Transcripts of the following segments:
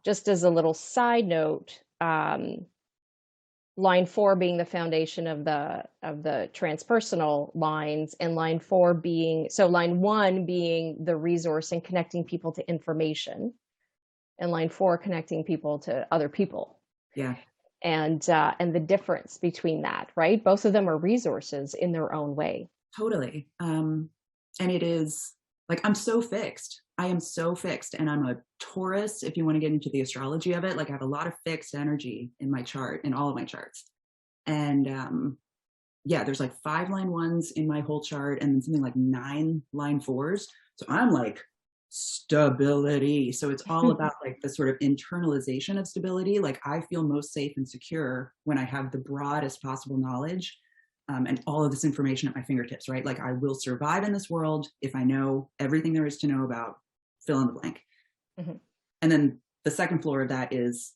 just as a little side note, line 4 being the foundation of the transpersonal lines, and line 4 being, so line 1 being the resource and connecting people to information, and line 4 connecting people to other people. Yeah. And the difference between that, right? Both of them are resources in their own way. Totally. And it is like, I'm so fixed. I am so fixed, and I'm a Taurus. If you want to get into the astrology of it, like I have a lot of fixed energy in my chart, in all of my charts. And yeah, there's like 5 line 1s in my whole chart, and then something like 9 line 4s. So I'm like stability. So it's all about like the sort of internalization of stability. Like I feel most safe and secure when I have the broadest possible knowledge. And all of this information at my fingertips, right? Like I will survive in this world if I know everything there is to know about fill in the blank. Mm-hmm. And then the second floor of that is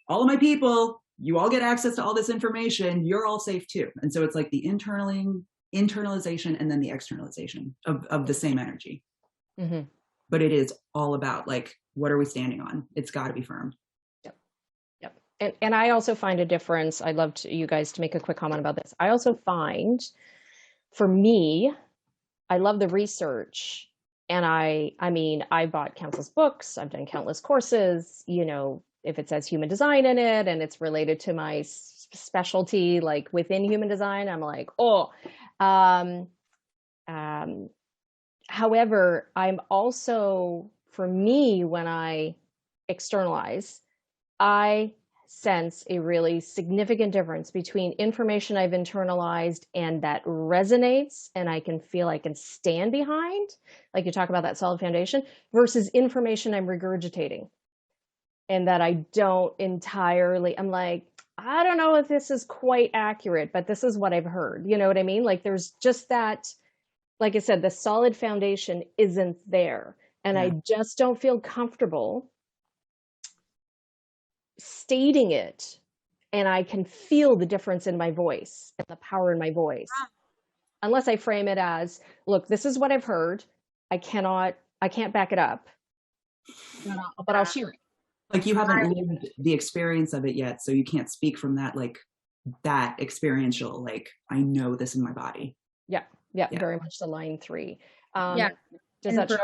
all of my people, you all get access to all this information, you're all safe too. And so it's like the internalization and then the externalization of the same energy. Mm-hmm. But it is all about like, what are we standing on? It's got to be firm. And I also find a difference. I'd love you guys to make a quick comment about this. I also find, for me, I love the research. And I mean, I bought countless books. I've done countless courses. You know, if it says human design in it and it's related to my specialty, like within human design, I'm like, oh. However, I'm also, for me, when I externalize, I sense a really significant difference between information I've internalized and that resonates and I can feel I can stand behind, like you talk about that solid foundation, versus information I'm regurgitating and that I don't entirely, I'm like, I don't know if this is quite accurate, but this is what I've heard. You know what I mean? Like there's just that, like I said, the solid foundation isn't there. And I just don't feel comfortable stating it, and I can feel the difference in my voice and the power in my voice. Unless I frame it as, look, this is what I've heard. I can't back it up, but I'll share it. Like you haven't lived the experience of it yet, so you can't speak from that, like that experiential, like I know this in my body. Yeah, very much the line 3. Does and that for show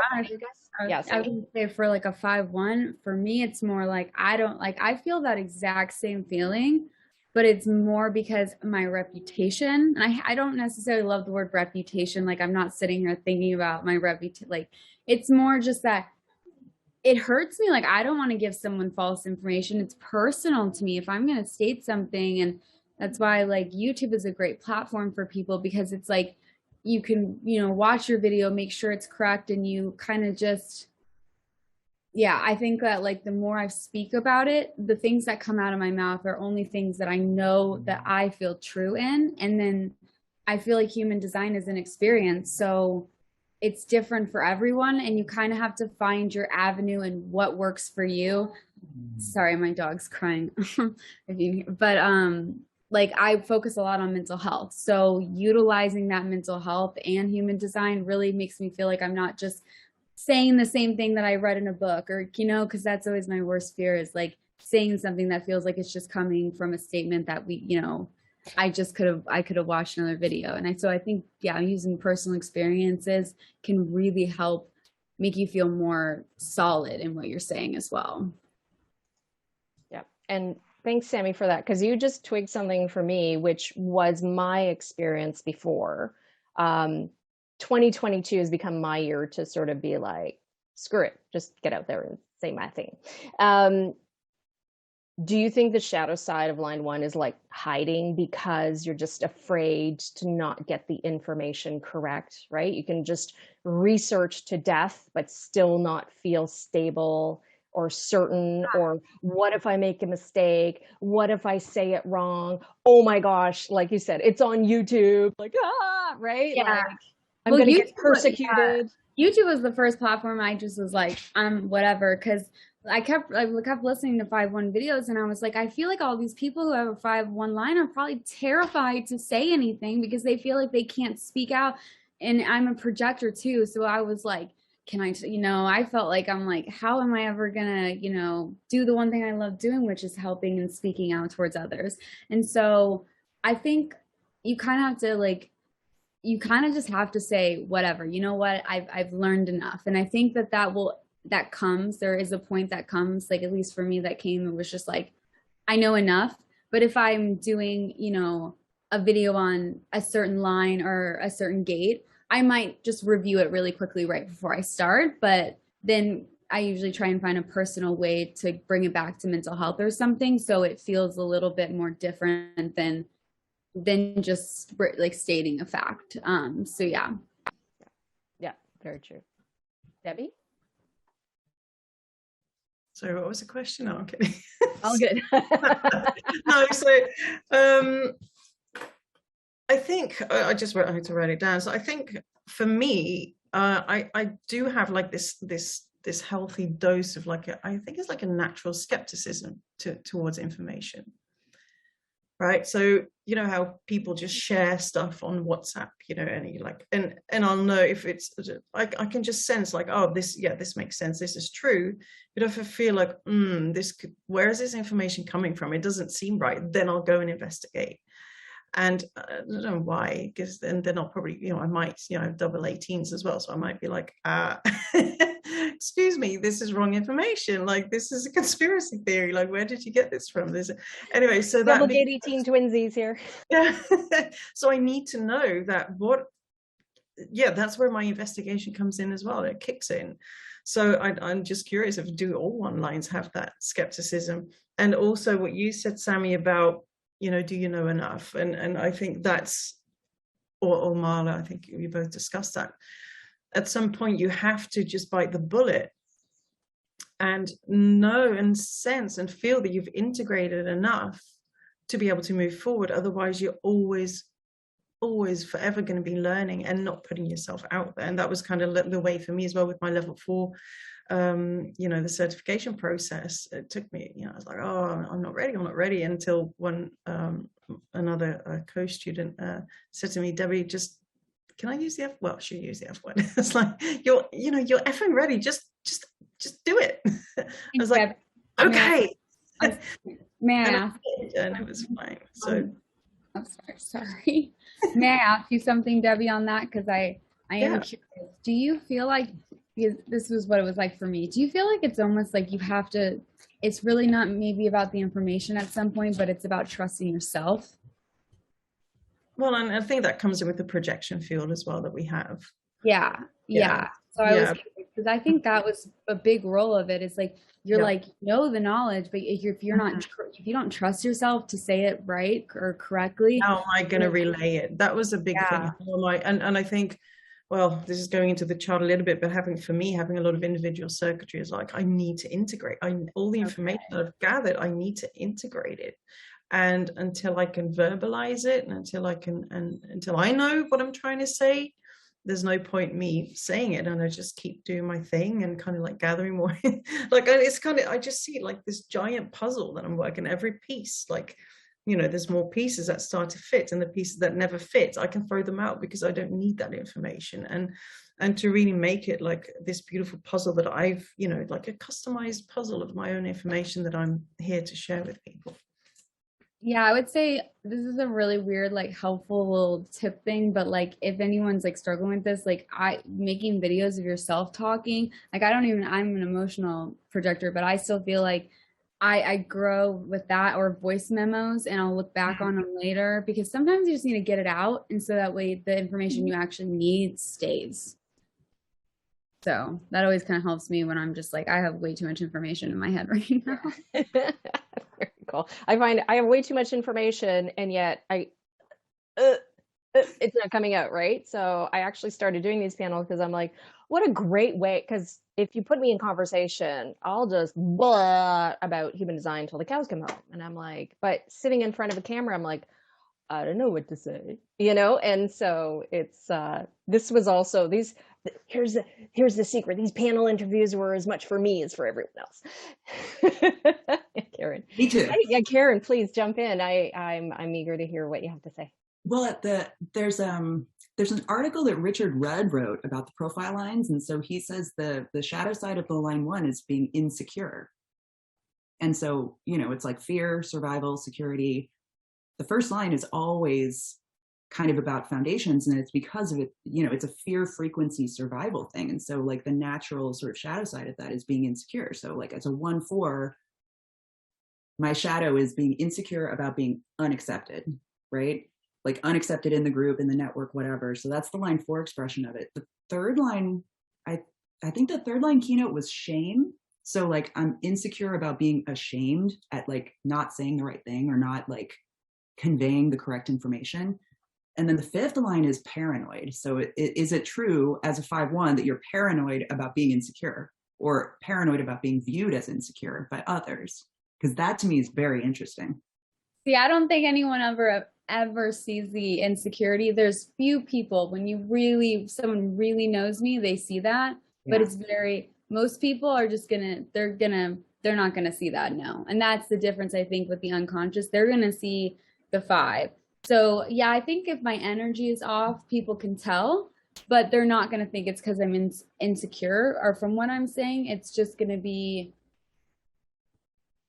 us, I would say for like a 5-1, for me, it's more like, I feel that exact same feeling, but it's more because my reputation, and I don't necessarily love the word reputation. Like I'm not sitting here thinking about my reputation. Like it's more just that it hurts me. Like I don't want to give someone false information. It's personal to me if I'm going to state something. And that's why like YouTube is a great platform for people, because it's like, you can, watch your video, make sure it's correct. And you kind of just, I think that like the more I speak about it, the things that come out of my mouth are only things that I know that I feel true in. And then I feel like human design is an experience. So it's different for everyone. And you kind of have to find your avenue and what works for you. Sorry, my dog's crying. Like I focus a lot on mental health. So utilizing that mental health and human design really makes me feel like I'm not just saying the same thing that I read in a book, or, because that's always my worst fear, is like saying something that feels like it's just coming from a statement that I could have watched another video. And so I think, using personal experiences can really help make you feel more solid in what you're saying as well. Yeah. And thanks, Sammy, for that, because you just twigged something for me, which was my experience before. 2022 has become my year to sort of be like, screw it, just get out there and say my thing. Do you think the shadow side of line 1 is like hiding because you're just afraid to not get the information correct, right? You can just research to death, but still not feel stable or certain, or what if I make a mistake? What if I say it wrong? Oh my gosh, like you said, it's on YouTube, like, right? Yeah. Like, I'm going to get persecuted. YouTube was the first platform I just was like, whatever, because I kept listening to 5-1 videos, and I was like, I feel like all these people who have a 5-1 line are probably terrified to say anything because they feel like they can't speak out. And I'm a projector too, so I was like can I, I felt like I'm like, how am I ever gonna, do the one thing I love doing, which is helping and speaking out towards others. And so I think you kind of have to like, you kind of just have to say, whatever, you know what, I've learned enough. And I think that comes, there is a point that comes, like, at least for me, that came, it was just like, I know enough. But if I'm doing, a video on a certain line or a certain gate, I might just review it really quickly right before I start. But then I usually try and find a personal way to bring it back to mental health or something, so it feels a little bit more different than just like stating a fact. So yeah. Yeah, very true. Debbie? Sorry, what was the question? No, I'm kidding. All good. No, so I think I had to write it down. So I think for me, I do have like this healthy dose of like I think it's like a natural skepticism towards information. Right. So, you know how people just share stuff on WhatsApp, and you like, and I'll know if it's, I can just sense like, oh, this makes sense. This is true. But if I feel like, where is this information coming from? It doesn't seem right. Then I'll go and investigate. And I don't know why, because then I'll probably, I might, have double 18s as well. So I might be like, excuse me, this is wrong information. Like, this is a conspiracy theory. Like, where did you get this from? Anyway, so that double 18 twinsies here. Yeah. So I need to know that that's where my investigation comes in as well. It kicks in. So I'm just curious if do all one-liners have that skepticism? And also what you said, Sammy, about, do you know enough? And I think that's, or Marla, I think you both discussed that. At some point, you have to just bite the bullet and know and sense and feel that you've integrated enough to be able to move forward. Otherwise, you're always forever going to be learning and not putting yourself out there. And that was kind of the way for me as well with my level 4. The certification process. It took me, I was like, oh, I'm not ready until one another co-student said to me, Debbie, just can I use the F? Well, she used the F word. It's like, you're effing ready. Just do it. I was like, okay. May I ask? And it was fine. So I'm sorry. May I ask you something, Debbie, on that? Because I am curious. Do you feel like, because this was what it was like for me, do you feel like it's almost like you have to, it's really not maybe about the information at some point, but it's about trusting yourself? Well, and I think that comes in with the projection field as well that we have. Yeah. So I was, because I think that was a big role of it. Is like, you're like, the knowledge, but if you're not, if you don't trust yourself to say it right or correctly, how am I going to relay it? That was a big thing. And I think, well, this is going into the chart a little bit, but having a lot of individual circuitry is like, I need to integrate. All the information that I've gathered, I need to integrate it. And until I can verbalize it, and until I know what I'm trying to say, there's no point me saying it. And I just keep doing my thing and kind of like gathering more. Like, it's kind of, I just see it like this giant puzzle that I'm working, every piece, like, there's more pieces that start to fit, and the pieces that never fit, I can throw them out because I don't need that information. And to really make it like this beautiful puzzle that I've, like a customized puzzle of my own information that I'm here to share with people. Yeah, I would say this is a really weird, like, helpful little tip thing, but like, if anyone's like struggling with this, like, making videos of yourself talking, like, I'm an emotional projector, but I still feel like I grow with that, or voice memos, and I'll look back on them later, because sometimes you just need to get it out, and so that way the information you actually need stays. So that always kind of helps me when I'm just like, I have way too much information in my head right now. Very cool. I find I have way too much information, and yet it's not coming out, right? So I actually started doing these panels because I'm like, what a great way, because if you put me in conversation, I'll just blah about human design until the cows come home. And I'm like, but sitting in front of a camera, I'm like, I don't know what to say, And so it's, this was also here's the secret. These panel interviews were as much for me as for everyone else. Karen. Me too. Yeah, Karen, please jump in. I'm eager to hear what you have to say. Well, there's there's an article that Richard Rudd wrote about the profile lines. And so he says the shadow side of the line 1 is being insecure. And so, you know, it's like fear, survival, security. The first line is always kind of about foundations, and it's because of it, you know, it's a fear frequency survival thing. And so like the natural sort of shadow side of that is being insecure. So like as a 1/4, my shadow is being insecure about being unaccepted, right? Like unaccepted in the group, in the network, whatever. So that's the line 4 expression of it. The third line, I think the third line keynote was shame. So like I'm insecure about being ashamed at like not saying the right thing or not like conveying the correct information. And then the fifth line is paranoid. So is it true as a 5/1 that you're paranoid about being insecure or paranoid about being viewed as insecure by others? Because that to me is very interesting. See, I don't think anyone ever sees the insecurity. There's few people, when someone really knows me, they see that. Yeah. But it's most people are just they're not gonna see that, no. And that's the difference, I think, with the unconscious. They're gonna see the 5. So yeah, I think if my energy is off, people can tell, but they're not going to think it's because I'm insecure or from what I'm saying. It's just going to be,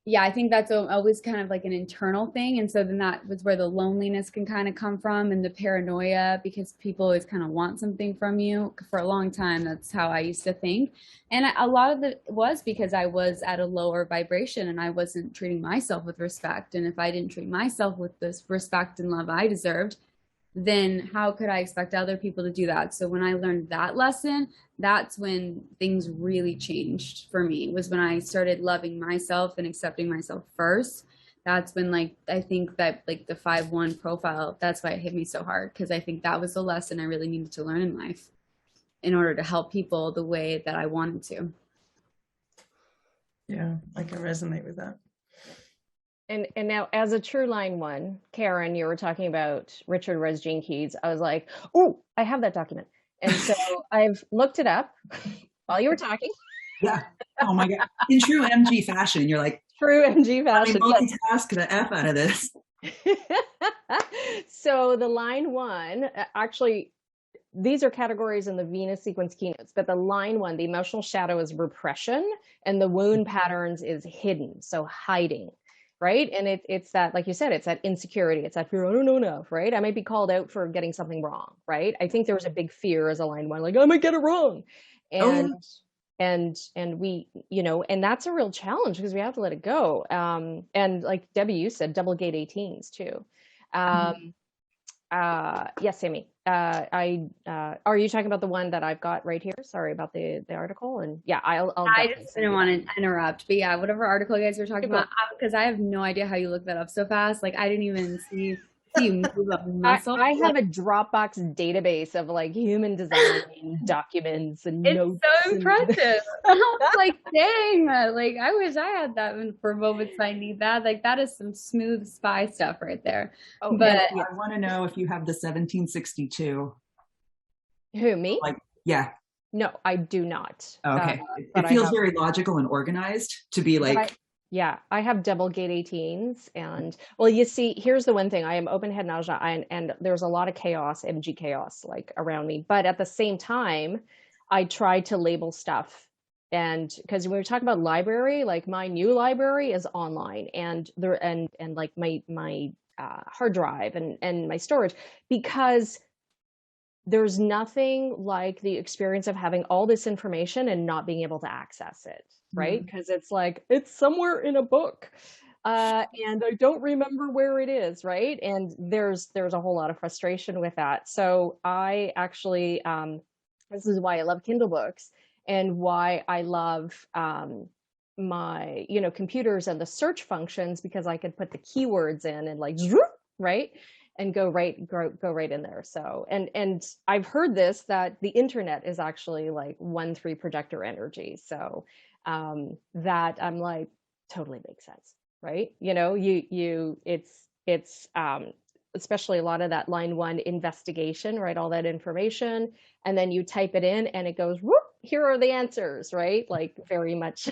yeah, I think that's always kind of like an internal thing. And so then that was where the loneliness can kind of come from, and the paranoia, because people always kind of want something from you. For a long time, that's how I used to think. And a lot of it was because I was at a lower vibration and I wasn't treating myself with respect. And if I didn't treat myself with this respect and love I deserved, then how could I expect other people to do that? So when I learned that lesson, that's when things really changed for me, was when I started loving myself and accepting myself first. That's when, like, I think that like the 5/1 profile, that's why it hit me so hard, because I think that was the lesson I really needed to learn in life in order to help people the way that I wanted to. Yeah, I can resonate with that. And now, as a true line 1, Karen, you were talking about Richard Rudd's Gene Keys. I was like, oh, I have that document. And so I've looked it up while you were talking. Yeah. Oh my God. In true MG fashion, you're like, true MG fashion. Let me multitask the F out of this. So the line 1, actually, these are categories in the Venus sequence keynotes, but the line 1, the emotional shadow, is repression, and the wound patterns is hidden, so hiding. Right. And it's that, like you said, it's that insecurity. It's that fear. I don't know enough. Right. I might be called out for getting something wrong. Right. I think there was a big fear as a line 1, like, I might get it wrong. And, and we, you know, and that's a real challenge because we have to let it go. And like Debbie, you said, double gate 18s too. Yes, Sammy. Are you talking about the one that I've got right here? Sorry about the article. And yeah, I just didn't want to interrupt, but yeah, whatever article you guys were talking about, because I have no idea how you look that up so fast. Like, I didn't even see you move up muscle. I have a Dropbox database of like human design documents and notes. It's so impressive. I was like, dang, like I wish I had that for moments I need that. Like, that is some smooth spy stuff right there. Oh, but yeah, I want to know if you have the 1762. Who, me? Like, yeah. No, I do not. Okay. It feels very logical and organized to be like. Yeah, I have double gate 18s, and well, you see, here's the one thing: I am open head nausea, and there's a lot of chaos, MG chaos, like around me. But at the same time, I try to label stuff, and because when we talk about library, like my new library is online, and there and like my hard drive and my storage, because there's nothing like the experience of having all this information and not being able to access it. Right? Because it's like, it's somewhere in a book and I don't remember where it is. Right? And there's a whole lot of frustration with that. So I actually, this is why I love Kindle books and why I love my, computers and the search functions, because I could put the keywords in and like, right? And go right in there. So, and I've heard this, that the internet is actually like 1/3 projector energy. So that I'm like, totally makes sense, right? It's especially a lot of that line 1 investigation, right? All that information, and then you type it in and it goes, whoop, here are the answers, right? Like very much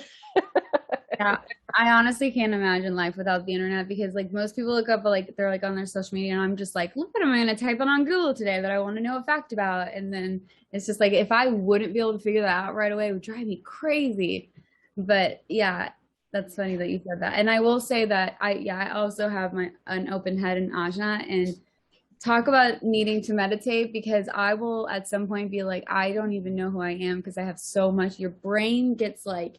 Yeah, I honestly can't imagine life without the internet because like most people look up like they're like on their social media and I'm just like, look what I'm gonna type in on Google today that I want to know a fact about. And then it's just like if I wouldn't be able to figure that out right away, it would drive me crazy. But yeah, that's funny that you said that. And I will say that I also have my an open head in ajna and talk about needing to meditate because I will at some point be like, I don't even know who I am because I have so much. Your brain gets like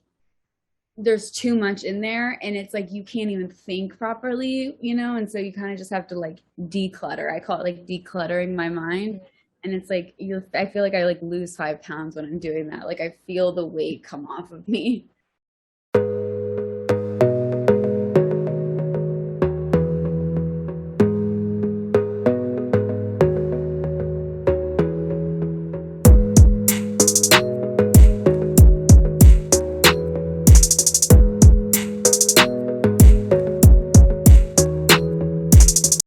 there's too much in there and it's like you can't even think properly, you know, and so you kind of just have to like declutter. I call it like decluttering my mind. And it's like I feel like I like lose 5 pounds when I'm doing that. Like I feel the weight come off of me.